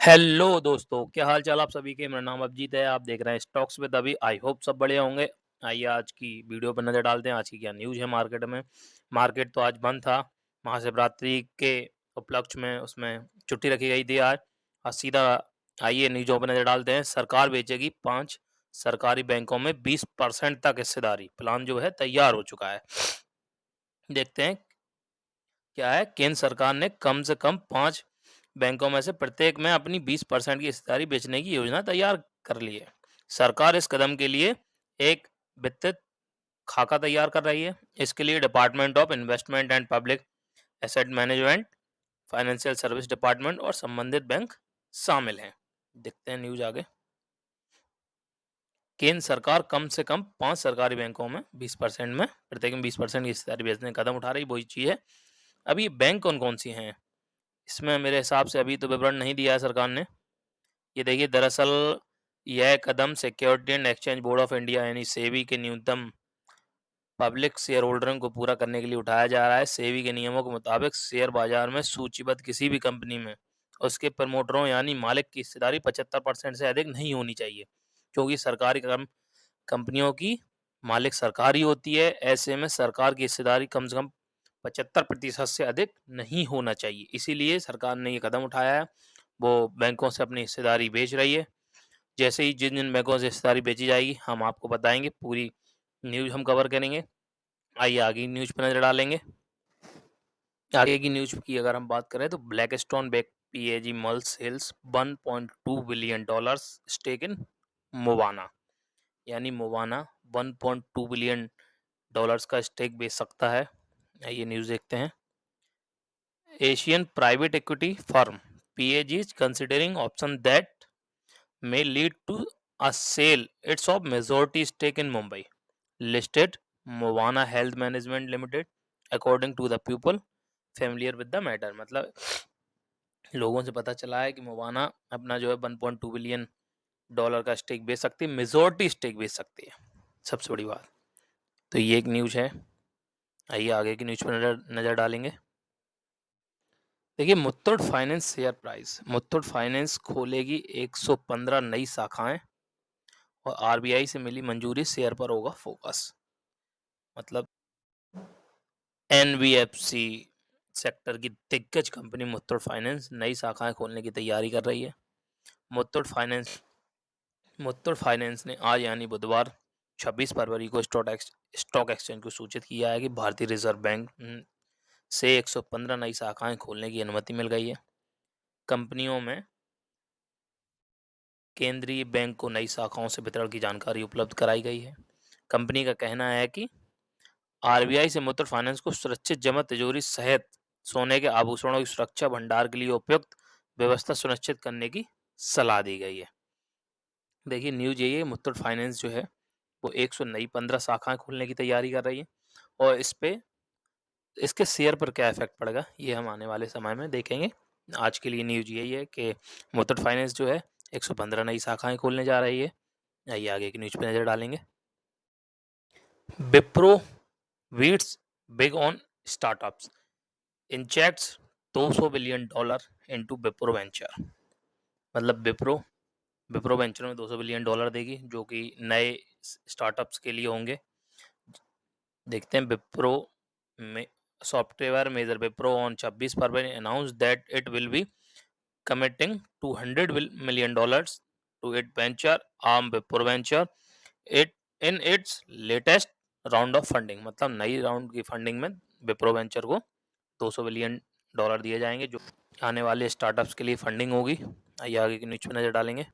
Hello दोस्तों, क्या हाल चाल आप सभी के। मेरा नाम अभिजीत है। आप देख रहे हैं स्टॉक्स विद अभी। आई होप सब बढ़िया होंगे। आइए आज की वीडियो पर नज़र डालते हैं। आज की क्या न्यूज़ है मार्केट में। मार्केट तो आज बंद था, महाशिवरात्रि के उपलक्ष्य में उसमें छुट्टी रखी गई थी आज। सीधा आइए न्यूज़ों पर नज़र डालते हैं। सरकार बेचेगी 5 सरकारी बैंकों में 20% तक हिस्सेदारी। प्लान जो है तैयार हो चुका है। देखते हैं क्या है। केंद्र सरकार ने कम से कम 5 बैंकों में से प्रत्येक में अपनी 20% की हिस्सेदारी बेचने की योजना तैयार कर ली है। सरकार इस कदम के लिए एक विस्तृत खाका तैयार कर रही है। इसके लिए department of investment and public asset management, financial service department और संबंधित बैंक शामिल हैं। देखते हैं न्यूज आगे। केंद्र सरकार कम से कम 5 सरकारी बैंकों में 20% में प्रत्येक में 20% की हिस्सेदारी बेचने का कदम उठा रही। वही चीज़ है। अब ये बैंक कौन कौन सी हैं, इसमें मेरे हिसाब से अभी तो विवरण नहीं दिया है सरकार ने। ये देखिए, दरअसल यह कदम security and exchange board of India यानी सेबी के न्यूनतम पब्लिक शेयर होल्डरिंग को पूरा करने के लिए उठाया जा रहा है। सेबी के नियमों के मुताबिक शेयर बाजार में सूचीबद्ध किसी भी कंपनी में उसके प्रमोटरों यानी मालिक की हिस्सेदारी 75% से अधिक नहीं होनी चाहिए, क्योंकि सरकारी कंपनियों की मालिक सरकार ही होती है। ऐसे में सरकार की हिस्सेदारी कम से कम 75% से अधिक नहीं होना चाहिए। इसीलिए सरकार ने ये कदम उठाया है। वो बैंकों से अपनी हिस्सेदारी बेच रही है। जैसे ही जिन जिन बैंकों से हिस्सेदारी बेची जाएगी हम आपको बताएंगे। पूरी न्यूज़ हम कवर करेंगे। आइए आगे की न्यूज़ पर नज़र डालेंगे। आगे की न्यूज़ की अगर हम बात करें तो ब्लैकस्टोन बैक पीएजी मल sales $1.2 billion stake in Moana. यानी मोवाना $1.2 बिलियन का स्टेक बेच सकता है। आइए न्यूज़ देखते हैं। Asian private equity firm PAG is considering option that may lead to a sale its of majority stake in Mumbai listed Movana Health Management Limited, according to the people familiar with the matter। मतलब लोगों से पता चला है कि Moana अपना जो है $1.2 बिलियन का स्टेक बेच सकती है, मेजोरिटी स्टेक बेच सकती है। सबसे बड़ी बात तो ये एक न्यूज़ है। आइए आगे की न्यूज़ पर नज़र डालेंगे। देखिए, Muthoot finance share price. Muthoot finance खोलेगी 115 नई शाखाएं और आरबीआई से मिली मंजूरी, शेयर पर होगा फोकस। मतलब एनबीएफसी सेक्टर की दिग्गज कंपनी मुथूट फाइनेंस नई शाखाएं खोलने की तैयारी कर रही है। मुथूट फाइनेंस ने आज यानी बुधवार 26 फरवरी को स्टॉक एक्सचेंज को सूचित किया है कि भारतीय रिजर्व बैंक से 115 नई शाखाएं खोलने की अनुमति मिल गई है। कंपनियों में केंद्रीय बैंक को नई शाखाओं से वितरण की जानकारी उपलब्ध कराई गई है। कंपनी का कहना है कि आरबीआई से मुथूट फाइनेंस को सुरक्षित जमा तिजोरी सहित सोने के आभूषणों की सुरक्षा भंडार के लिए उपयुक्त व्यवस्था सुनिश्चित करने की सलाह दी गई है। देखिए, न्यूज यही है, मुथूट फाइनेंस जो है वो 100 नई 15 शाखाएं खोलने की तैयारी कर रही है। और इसके शेयर पर क्या इफेक्ट पड़ेगा ये हम आने वाले समय में देखेंगे। आज के लिए न्यूज यही है कि मुथूट फाइनेंस जो है 115 नई शाखाएं खोलने जा रही है। आइए आगे की न्यूज पे नजर डालेंगे। Wipro weeds big on startups, injects $200 billion into Wipro venture. मतलब विप्रो वेंचर में $200 बिलियन देगी, जो कि नए स्टार्टअप्स के लिए होंगे। देखते हैं। विप्रो में software major Wipro on 26 February announce that it will be committing $200 million to its venture arm Wipro Venture it in its latest round of funding. मतलब नई राउंड की फंडिंग में विप्रो वेंचर को $200 बिलियन दिए जाएंगे, जो आने वाले स्टार्टअप्स के लिए फंडिंग होगी। आइए आगे की न्यूज में नज़र डालेंगे।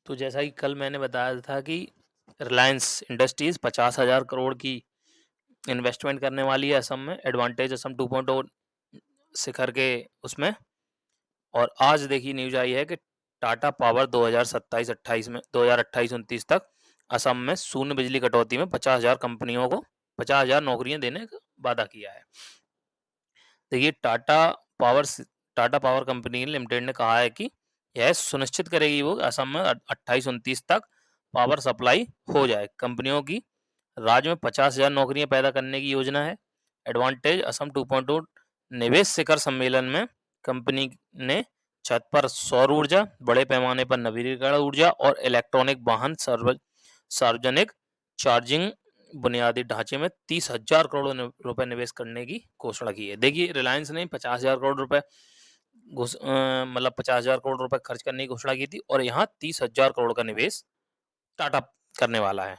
तो जैसा कि कल मैंने बताया था कि रिलायंस इंडस्ट्रीज 50,000 करोड़ की इन्वेस्टमेंट करने वाली है असम में, एडवांटेज असम 2.0 शिखर के उसमें। और आज देखिए न्यूज आई है कि टाटा पावर 2027-28 तक असम में शून्य बिजली कटौती में 50,000 कंपनियों को 50,000 नौकरियां देने का वादा किया है। देखिए, टाटा पावर कंपनी लिमिटेड ने कहा है कि यह सुनिश्चित करेगी वो असम में 28-29 तक पावर सप्लाई हो जाए। कंपनियों की राज्य में 50,000 नौकरियां पैदा करने की योजना है। एडवांटेज असम 2.0 निवेश शिखर सम्मेलन में कंपनी ने छत पर सौर ऊर्जा, बड़े पैमाने पर नवीकरणीय ऊर्जा और इलेक्ट्रॉनिक वाहन सार्वजनिक चार्जिंग बुनियादी ढांचे में 30,000 करोड़ रुपए निवेश करने की घोषणा की है। देखिए रिलायंस ने 50,000 करोड़ रुपए मतलब 50,000 करोड़ रुपए खर्च करने की घोषणा की थी और यहाँ 30,000 करोड़ का निवेश टाटा करने वाला है।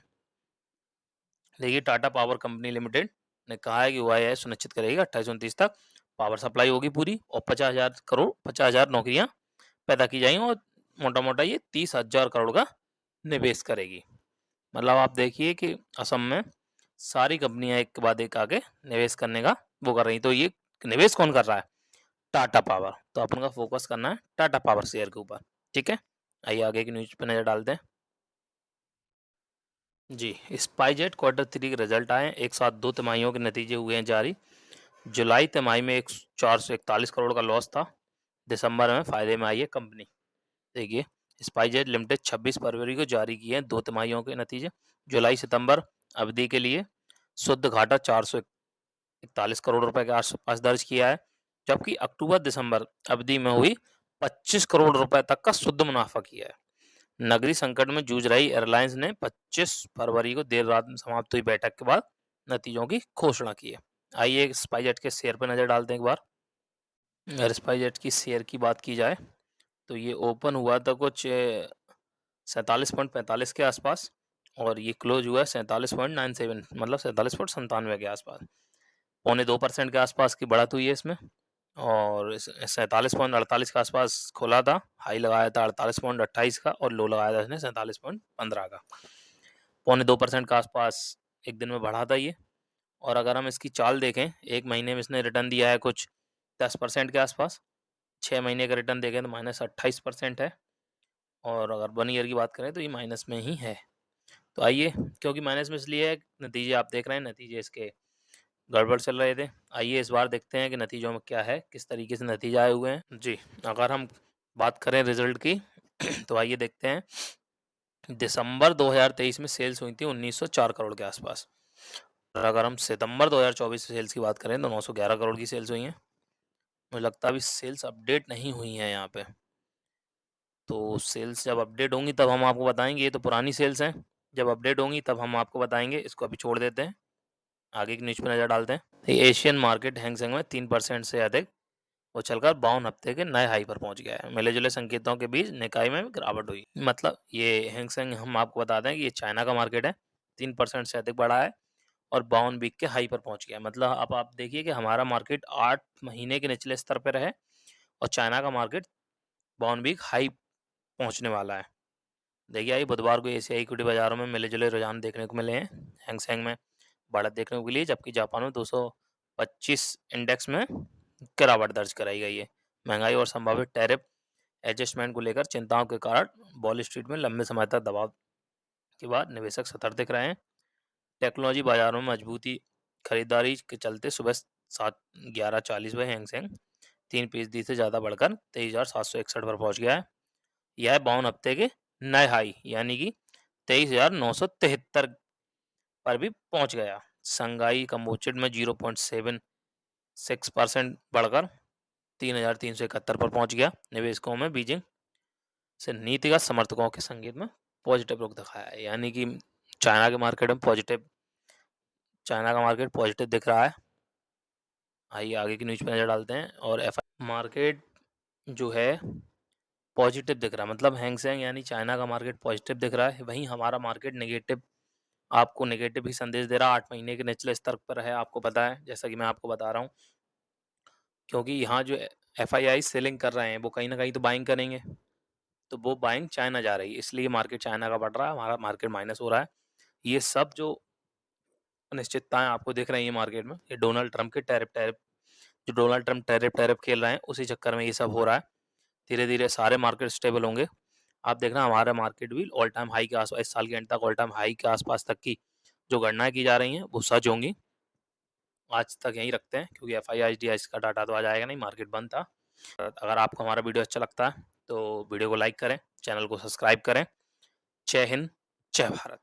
देखिए टाटा पावर कंपनी लिमिटेड ने कहा है कि वो यह सुनिश्चित करेगी 28-29 तक पावर सप्लाई होगी पूरी और 50,000 नौकरियां पैदा की जाएंगी और मोटा मोटा ये 30,000 करोड़ का निवेश करेगी। मतलब आप देखिए कि असम में सारी कंपनियां एक के बाद एक आगे निवेश करने का वो कर रही। तो ये निवेश कौन कर रहा है? टाटा पावर। तो अपन का फोकस करना है टाटा पावर शेयर के ऊपर। ठीक है, आइए आगे की न्यूज पे नजर डालते हैं। जी, स्पाइसजेट क्वार्टर 3 के रिजल्ट आए, एक साथ 2 तिमाहियों के नतीजे हुए हैं जारी। जुलाई तिमाही में 441 करोड़ का लॉस था। दिसंबर में फायदे में आई है कंपनी। देखिए स्पाइसजेट लिमिटेड 26 फरवरी को जारी किए हैं 2 तिमाहियों के नतीजे। जुलाई सितंबर अवधि के लिए शुद्ध घाटा 441 करोड़ रुपए के आसपास दर्ज किया है, जबकि अक्टूबर दिसंबर अवधि में हुई 25 करोड़ रुपए तक का शुद्ध मुनाफा किया है। नगरीय संकट में जूझ रही एयरलाइंस ने 25 फरवरी को देर रात में समाप्त हुई बैठक के बाद नतीजों की घोषणा की है। आइए स्पाइसजेट के शेयर पर नजर डालते हैं एक बार। अगर स्पाइसजेट की शेयर की बात की जाए तो ये ओपन हुआ था कुछ 47.45 के आसपास और ये क्लोज हुआ है 47.97 मतलब 47.97 के आसपास। 0.25% के आसपास की बढ़त हुई है इसमें और 47.48 के आसपास खोला था। हाई लगाया था 48.28 का और लो लगाया था इसने 47.15 का। 0.2% के आसपास एक दिन में बढ़ा था ये। और अगर हम इसकी चाल देखें, एक महीने में इसने रिटर्न दिया है कुछ 10% के आसपास। 6 महीने का रिटर्न देखें तो -28% है और अगर 1 ईयर की बात करें तो ये माइनस में ही है। तो आइए, क्योंकि माइनस में इसलिए है, नतीजे आप देख रहे हैं, नतीजे इसके गड़बड़ चल रहे थे। आइए इस बार देखते हैं कि नतीजों में क्या है, किस तरीके से नतीजे आए हुए हैं। जी, अगर हम बात करें रिजल्ट की तो आइए देखते हैं। दिसंबर 2023 में सेल्स हुई थी 1904 करोड़ के आसपास और अगर हम सितंबर 2024 से सेल्स की बात करें तो 911 करोड़ की सेल्स हुई हैं। मुझे लगता है अभी सेल्स अपडेट नहीं हुई हैं यहाँ पे, तो सेल्स जब अपडेट होंगी तब हम आपको बताएंगे। ये तो पुरानी सेल्स हैं, जब अपडेट होंगी तब हम आपको बताएंगे। इसको अभी छोड़ देते हैं, आगे की न्यूज़ पे नज़र डालते हैं। एशियन मार्केट हैंगसेंग में 3% से अधिक उछलकर 52 हफ्ते के नए हाई पर पहुंच गया है। मिले जुले संकेतों के बीच निकाय में गिरावट हुई। मतलब ये हैंगसेंग हम आपको बता दें कि ये चाइना का मार्केट है, 3% से अधिक बढ़ा है और 52 वीक के हाई पर पहुंच गया है। मतलब अब आप देखिए कि हमारा मार्केट 8 महीने के निचले स्तर पर है और चाइना का मार्केट 52 वीक हाई पहुंचने वाला है। देखिए आइए बुधवार को एशियाई इक्विटी बाजारों में मिले जुले रुझान देखने को मिले हैं। हैंगसेंग में बढ़त देखने को मिली है, जबकि जापान में 225 इंडेक्स में गिरावट दर्ज कराई गई है। महंगाई और संभावित टैरिफ एडजस्टमेंट को लेकर चिंताओं के कारण वॉल स्ट्रीट में लंबे समय तक दबाव के बाद निवेशक सतर्क दिख रहे हैं। टेक्नोलॉजी बाजारों में मजबूती खरीदारी के चलते सुबह 11:40 बजे हैंगसेंग 3% से ज़्यादा बढ़कर 23,761 पर पहुंच गया है। यह 52 हफ्ते के नए हाई यानी कि 23,973 पर भी पहुंच गया। संघाई कम्पोजिट में 0.76% बढ़कर 3,371 पर पहुंच गया। निवेशकों में बीजिंग से नीतिगत समर्थकों के संगीत में पॉजिटिव रुख दिखाया है, यानी कि चाइना के मार्केट में पॉजिटिव, चाइना का मार्केट पॉजिटिव दिख रहा है। आइए आगे की न्यूज़ पे नज़र डालते हैं। और एफ मार्केट जो है पॉजिटिव दिख रहा है, मतलब हैंगसेंग यानी चाइना का मार्केट पॉजिटिव दिख रहा है, वहीं हमारा मार्केट नेगेटिव, आपको नेगेटिव ही संदेश दे रहा है। 8 महीने के निचले स्तर पर है, आपको पता है, जैसा कि मैं आपको बता रहा हूँ। क्योंकि यहाँ जो एफआईआई सेलिंग कर रहे हैं वो कहीं ना कहीं तो बाइंग करेंगे, तो वो बाइंग चाइना जा रही है, इसलिए मार्केट चाइना का बढ़ रहा है, हमारा मार्केट माइनस हो रहा है। ये सब जो अनिश्चितताएं आपको दिख रही है मार्केट में, ये डोनाल्ड ट्रंप के टैरिफ टैरिफ जो डोनाल्ड ट्रंप टैरिफ टैरिफ खेल रहे हैं, उसी चक्कर में ये सब हो रहा है। धीरे धीरे सारे मार्केट स्टेबल होंगे। आप देखना हमारा मार्केट भी ऑल टाइम हाई के आसपास, इस साल के एंड तक ऑल टाइम हाई के आसपास तक की जो गणनाएं की जा रही हैं वो सच होंगी। आज तक यहीं रखते हैं, क्योंकि एफ आई आई डी का डाटा तो आज आएगा नहीं, मार्केट बंद था। अगर आपको हमारा वीडियो अच्छा लगता है तो वीडियो को लाइक करें, चैनल को सब्सक्राइब करें। जय हिंद, जय भारत।